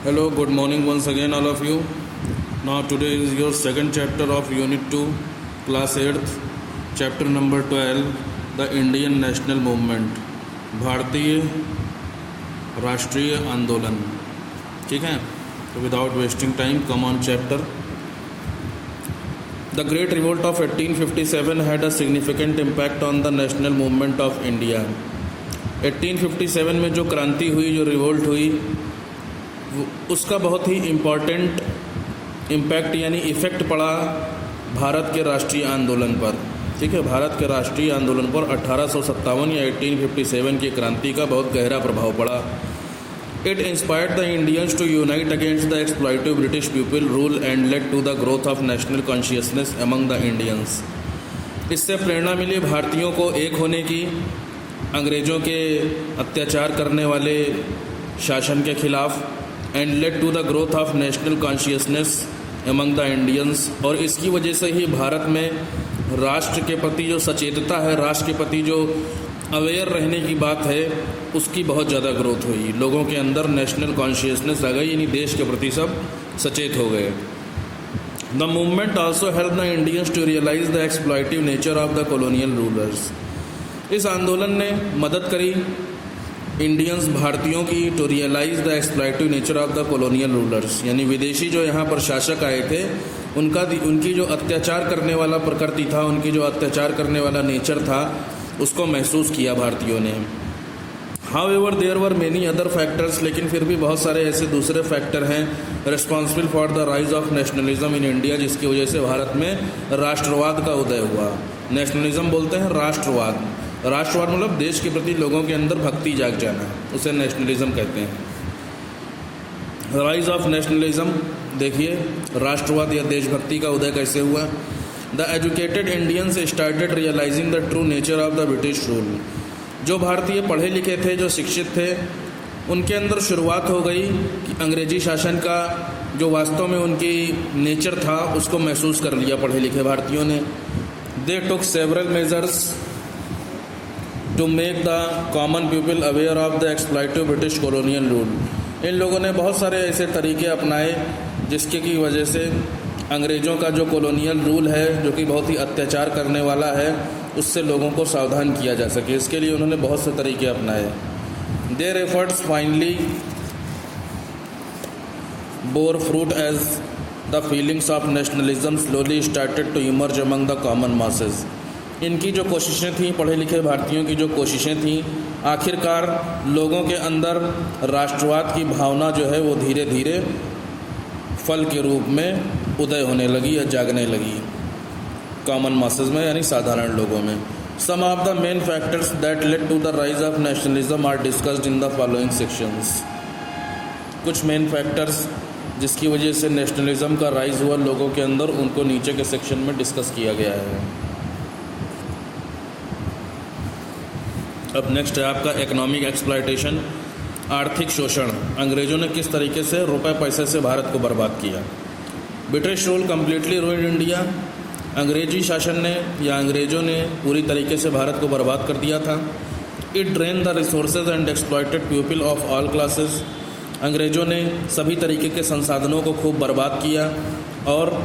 Hello, good morning once again, all of you. Now, today is your second chapter of Unit 2, Class 8th, chapter number 12, the Indian National Movement, भारतीय राष्ट्रीय आंदोलन. ठीक है, तो without wasting time, come on chapter. The Great Revolt of 1857 had a significant impact on the national movement of India. 1857 में जो क्रांति हुई, जो रिवोल्ट हुई, उसका बहुत ही इम्पॉर्टेंट इम्पैक्ट यानी इफ़ेक्ट पड़ा भारत के राष्ट्रीय आंदोलन पर. ठीक है, भारत के राष्ट्रीय आंदोलन पर 1857 या 1857 की क्रांति का बहुत गहरा प्रभाव पड़ा. It inspired the Indians to unite against the exploitive British pupil rule and led to the growth of national consciousness among the Indians. इससे प्रेरणा मिली भारतीयों को एक होने की, अंग्रेज़ों के अत्याचार करने वाले शासन के खिलाफ, and led to the growth of national consciousness among the Indians. और इसकी वजह से ही भारत में राष्ट्र के प्रति जो सचेतता है, राष्ट्र के प्रति जो अवेयर रहने की बात है, उसकी बहुत ज़्यादा ग्रोथ हुई. लोगों के अंदर नेशनल कॉन्शियसनेस आ गई, यानी देश के प्रति सब सचेत हो गए. The movement also help the Indians to realise the exploitative nature of the colonial rulers. इस आंदोलन ने मदद करी इंडियंस भारतीयों की to realise the exploitative nature of the colonial rulers, यानी विदेशी जो यहाँ पर शासक आए थे, उनकी जो अत्याचार करने वाला प्रकृति था, उनकी जो अत्याचार करने वाला नेचर था, उसको महसूस किया भारतीयों ने. However there were many other factors, लेकिन फिर भी बहुत सारे ऐसे दूसरे फैक्टर हैं responsible for the rise of nationalism in India, जिसकी वजह से भारत में राष्ट्रवाद का उदय हुआ. नेशनलिज्म बोलते हैं राष्ट्रवाद. राष्ट्रवाद मतलब देश के प्रति लोगों के अंदर भक्ति जाग जाना, उसे नेशनलिज्म कहते हैं. राइज ऑफ नेशनलिज्म, देखिए राष्ट्रवाद या देशभक्ति का उदय कैसे हुआ. The educated Indians started realizing the true nature of the British rule. जो भारतीय पढ़े लिखे थे, जो शिक्षित थे, उनके अंदर शुरुआत हो गई कि अंग्रेजी शासन का जो वास्तव में उनकी नेचर था, उसको महसूस कर लिया पढ़े लिखे भारतीयों ने. They took several measures to make the common people aware of the exploitative British colonial rule. इन लोगों ने बहुत सारे ऐसे तरीके अपनाए जिसके की वजह से अंग्रेज़ों का जो कॉलोनियल रूल है, जो कि बहुत ही अत्याचार करने वाला है, उससे लोगों को सावधान किया जा सके. इसके लिए उन्होंने बहुत से तरीके अपनाए. Their efforts finally bore fruit as the feelings of nationalism slowly started to emerge among the common masses. इनकी जो कोशिशें थीं, पढ़े लिखे भारतीयों की जो कोशिशें थीं, आखिरकार लोगों के अंदर राष्ट्रवाद की भावना जो है वो धीरे धीरे फल के रूप में उदय होने लगी या जागने लगी कॉमन मासेस में, यानी साधारण लोगों में. Some of the main factors that led to the rise of nationalism are discussed in the following sections. कुछ मेन फैक्टर्स जिसकी वजह से नेशनलिज्म का राइज हुआ लोगों के अंदर, उनको नीचे के सेक्शन में डिस्कस किया गया है. अब नेक्स्ट है आपका इकोनॉमिक एक्सप्लॉयटेशन, आर्थिक शोषण. अंग्रेज़ों ने किस तरीके से रुपए पैसे से भारत को बर्बाद किया. British rule completely ruined India. अंग्रेजी शासन ने या अंग्रेज़ों ने पूरी तरीके से भारत को बर्बाद कर दिया था. It drain the resources and exploited people of all classes. अंग्रेज़ों ने सभी तरीके के संसाधनों को खूब बर्बाद किया और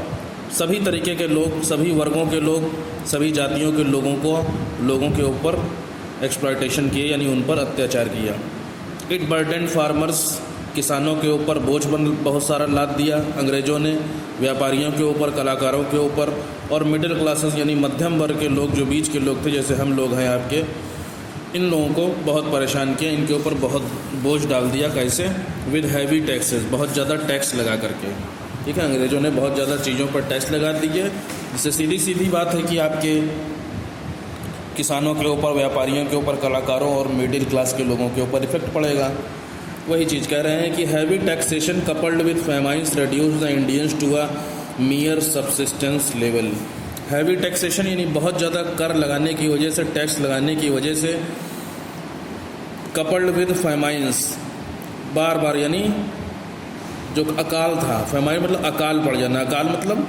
सभी तरीके के लोग, सभी वर्गों के लोग, सभी जातियों के लोगों के ऊपर एक्सप्लॉयटेशन किए, यानी उन पर अत्याचार किया. It burden farmers. किसानों के ऊपर बोझ बहुत सारा लाद दिया अंग्रेज़ों ने, व्यापारियों के ऊपर, कलाकारों के ऊपर, और मिडिल क्लासेस यानी मध्यम वर्ग के लोग, जो बीच के लोग थे, जैसे हम लोग हैं आपके, इन लोगों को बहुत परेशान किया. इनके ऊपर बहुत बोझ डाल दिया. कैसे? विद हैवी टैक्सेस, बहुत ज़्यादा टैक्स लगा करके. ठीक है, अंग्रेज़ों ने बहुत ज़्यादा चीज़ों पर टैक्स लगा दिए, जिससे सीधी सीधी बात है कि आपके किसानों के ऊपर, व्यापारियों के ऊपर, कलाकारों और मिडिल क्लास के लोगों के ऊपर इफेक्ट पड़ेगा. वही चीज़ कह रहे हैं कि heavy taxation coupled with famines reduce the Indians to a mere subsistence level. Heavy taxation यानी बहुत ज़्यादा कर लगाने की वजह से, टैक्स लगाने की वजह से, कपल्ड विद फेमाइंस, बार बार, यानी जो अकाल था, फेमाइन मतलब अकाल पड़ जाना, अकाल मतलब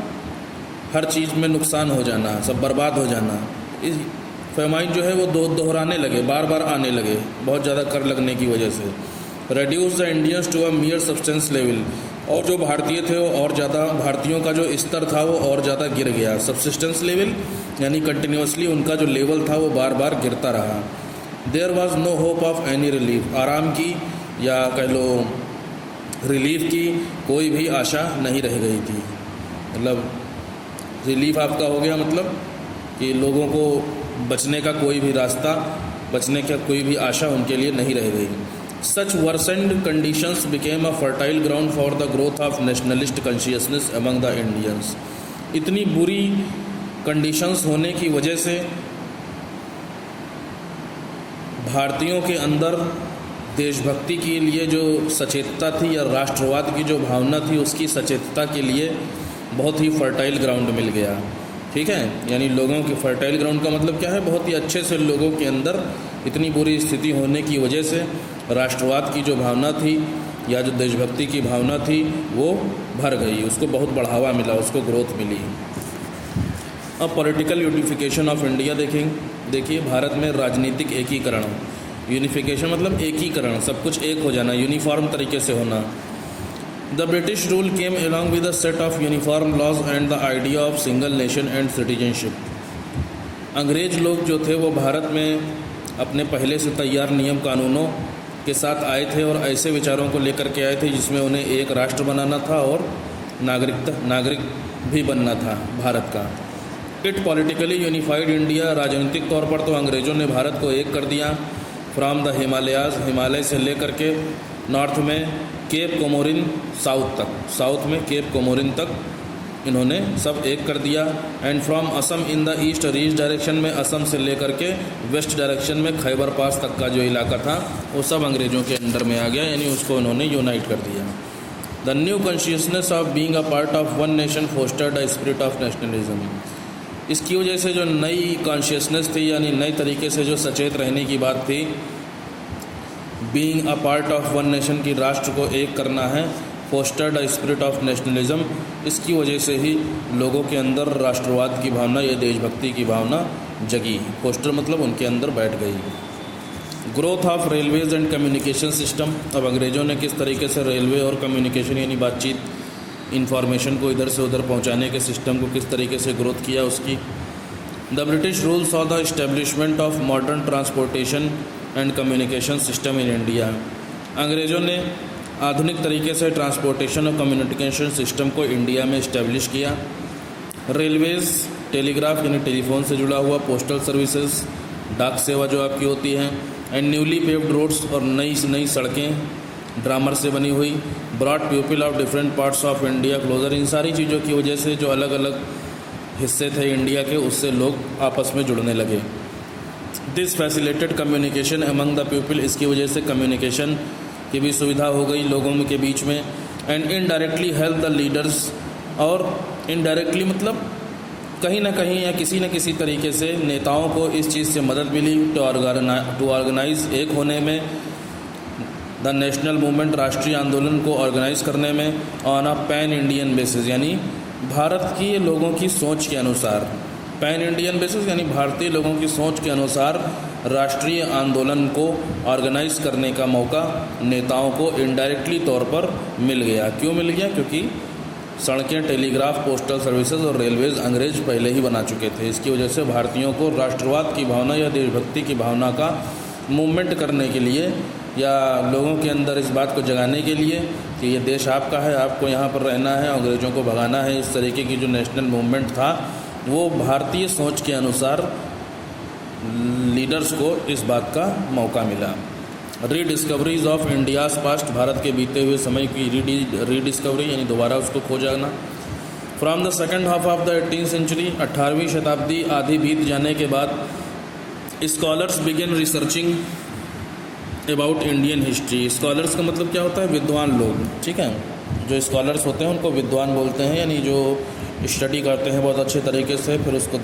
हर चीज़ में नुकसान हो जाना, सब बर्बाद हो जाना. इस फेमाइन जो है वो दोहराने लगे, बार बार आने लगे बहुत ज़्यादा कर लगने की वजह से. reduce the Indians to a mere substance level, और जो भारतीय थे वो और ज़्यादा, भारतीयों का जो स्तर था वो और ज़्यादा गिर गया। सब्सिस्टेंस लेवल यानी कंटिन्यूसली उनका जो लेवल था वो बार बार गिरता रहा। There was no hope of any relief, आराम की या कह लो रिलीफ की कोई भी आशा नहीं रह गई थी। मतलब रिलीफ आपका हो गया मतलब कि लोगों को बचने का कोई भी रास्ता, बचने का कोई भी आशा उनके लिए नहीं रह गई। Such worsened conditions became a fertile ground for the growth of nationalist consciousness among the Indians. इतनी बुरी कंडीशंस होने की वजह से भारतीयों के अंदर देशभक्ति के लिए जो सचेतता थी या राष्ट्रवाद की जो भावना थी उसकी सचेतता के लिए बहुत ही फर्टाइल ग्राउंड मिल गया। ठीक है, यानी लोगों की फर्टाइल ग्राउंड का मतलब क्या है, बहुत ही अच्छे से लोगों के अंदर इतनी बुरी स्थिति होने की वजह से राष्ट्रवाद की जो भावना थी या जो देशभक्ति की भावना थी वो भर गई, उसको बहुत बढ़ावा मिला, उसको ग्रोथ मिली। अब पॉलिटिकल यूनिफिकेशन ऑफ इंडिया देखिए भारत में राजनीतिक एकीकरण, यूनिफिकेशन मतलब एकीकरण, सब कुछ एक हो जाना, यूनिफॉर्म तरीके से होना। The British rule came along with a set of uniform laws and the idea of single nation and citizenship. अंग्रेज लोग जो थे वो भारत में अपने पहले से तैयार नियम कानूनों के साथ आए थे और ऐसे विचारों को लेकर के आए थे जिसमें उन्हें एक राष्ट्र बनाना था और नागरिक भी बनना था भारत का। इट पॉलिटिकली यूनिफाइड इंडिया, राजनीतिक तौर पर तो अंग्रेज़ों ने भारत को एक कर दिया। फ्रॉम द हिमालयाज, हिमालय से लेकर के नॉर्थ में केप कोमोरिन साउथ में केप कोमोरिन तक इन्होंने सब एक कर दिया। And from Assam in the east और ईस्ट डायरेक्शन में, असम से लेकर के वेस्ट डायरेक्शन में खैबर पास तक का जो इलाका था वो सब अंग्रेज़ों के अंडर में आ गया, यानी उसको इन्होंने यूनाइट कर दिया। The new consciousness of being a part of one nation fostered the spirit of nationalism. इसकी वजह से जो नई कॉन्शियसनेस थी यानी नई तरीके से जो सचेत रहने की बात थी, being a part of one nation की राष्ट्र को एक करना है, fostered a spirit of nationalism, इसकी वजह से ही लोगों के अंदर राष्ट्रवाद की भावना या देशभक्ति की भावना जगी। फोस्टर मतलब उनके अंदर बैठ गई। Growth of railways and communication system. अब अंग्रेज़ों ने किस तरीके से रेलवे और कम्युनिकेशन यानी बातचीत, इंफॉर्मेशन को इधर से उधर पहुंचाने के सिस्टम को किस तरीके से ग्रोथ किया उसकी। The British rules of the establishment of modern transportation and communication system in India. अंग्रेज़ों ने आधुनिक तरीके से ट्रांसपोर्टेशन और कम्युनिकेशन सिस्टम को इंडिया में इस्टेब्लिश किया। रेलवेज़, टेलीग्राफ यानी टेलीफोन से जुड़ा हुआ, पोस्टल सर्विसेज डाक सेवा जो आपकी होती है, एंड न्यूली पेव्ड रोड्स और नई सड़कें ड्रामर से बनी हुई, broad people of different parts of India closer. इन सारी चीज़ों की वजह से जो अलग अलग हिस्से थे इंडिया के उससे लोग आपस में जुड़ने लगे। This facilitated communication among the people, इसकी वजह से कम्युनिकेशन की भी सुविधा हो गई लोगों के बीच में। And indirectly help the leaders, और इनडायरेक्टली मतलब कहीं ना कहीं या किसी न किसी तरीके से नेताओं को इस चीज़ से मदद मिली टू ऑर्गेनाइज एक होने में, द नेशनल मूवमेंट राष्ट्रीय आंदोलन को ऑर्गेनाइज करने में, on a pan Indian basis यानी भारत की लोगों की सोच के अनुसार, पैन इंडियन बेसिस यानी भारतीय लोगों की सोच के अनुसार राष्ट्रीय आंदोलन को ऑर्गेनाइज करने का मौका नेताओं को इनडायरेक्टली तौर पर मिल गया। क्यों मिल गया? क्योंकि सड़कें, टेलीग्राफ, पोस्टल सर्विसेज और रेलवेज अंग्रेज पहले ही बना चुके थे। इसकी वजह से भारतीयों को राष्ट्रवाद की भावना या देशभक्ति की भावना का मूवमेंट करने के लिए या लोगों के अंदर इस बात को जगाने के लिए कि ये देश आपका है, आपको यहाँ पर रहना है, अंग्रेज़ों को भगाना है, इस तरीके की जो नेशनल मूवमेंट था वो भारतीय सोच के अनुसार लीडर्स को इस बात का मौका मिला। रीडिस्कवरीज ऑफ इंडियाज़ पास्ट, भारत के बीते हुए समय की रीडिस्कवरी यानी दोबारा उसको खोजना। From the second half of the 18th century, 18वीं शताब्दी आधी बीत जाने के बाद scholars begin researching about Indian history. Scholars का मतलब क्या होता है? विद्वान लोग, ठीक है। जो स्कॉलर्स होते हैं उनको विद्वान बोलते हैं, यानी जो स्टडी करते हैं बहुत अच्छे तरीके से, फिर उसको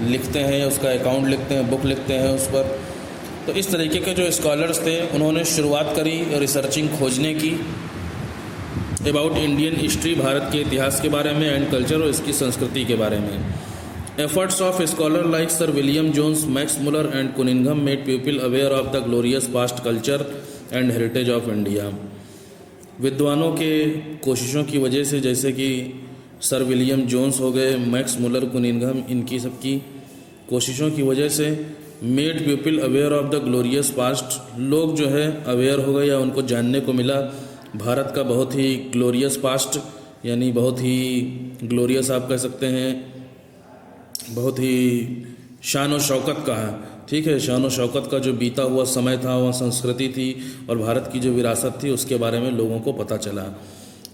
लिखते हैं, उसका अकाउंट लिखते हैं, बुक लिखते हैं उस पर। तो इस तरीके के जो स्कॉलर्स थे उन्होंने शुरुआत करी रिसर्चिंग, खोजने की अबाउट इंडियन हिस्ट्री, भारत के इतिहास के बारे में, एंड कल्चर और इसकी संस्कृति के बारे में। Efforts of scholar like Sir William Jones, Max Muller and Cunningham made people aware of the glorious past culture and heritage of India. विद्वानों के कोशिशों की वजह से, जैसे कि सर विलियम जोन्स हो गए, मैक्स मुलर कुनिंघम, इनकी सबकी कोशिशों की वजह से made people aware of the glorious past, लोग जो है अवेयर हो गए या उनको जानने को मिला भारत का बहुत ही ग्लोरियस पास्ट, यानी बहुत ही ग्लोरियस आप कह सकते हैं, बहुत ही शान और शौकत का है, ठीक है, शान और शौकत का जो बीता हुआ समय था, वह संस्कृति थी और भारत की जो विरासत थी उसके बारे में लोगों को पता चला।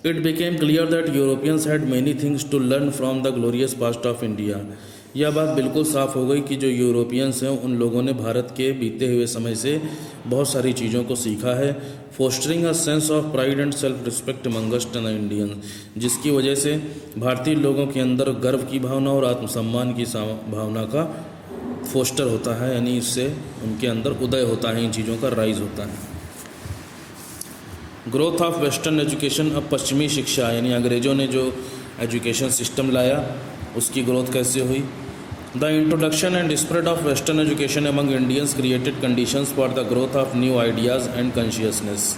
It became clear that Europeans had many things to learn from the glorious past of India. यह बात बिल्कुल साफ़ हो गई कि जो यूरोपियंस हैं उन लोगों ने भारत के बीते हुए समय से बहुत सारी चीज़ों को सीखा है। Fostering a sense of pride and self respect amongst the Indian, जिसकी वजह से भारतीय लोगों के अंदर गर्व की भावना और आत्मसम्मान की भावना का फोस्टर होता है, यानी इससे उनके अंदर उदय होता है, इन चीज़ों का राइज होता है। ग्रोथ ऑफ वेस्टर्न एजुकेशन, अब पश्चिमी शिक्षा यानी अंग्रेज़ों ने जो एजुकेशन सिस्टम लाया उसकी ग्रोथ कैसे हुई। The introduction and spread of western education among Indians created conditions for the growth of new ideas and consciousness.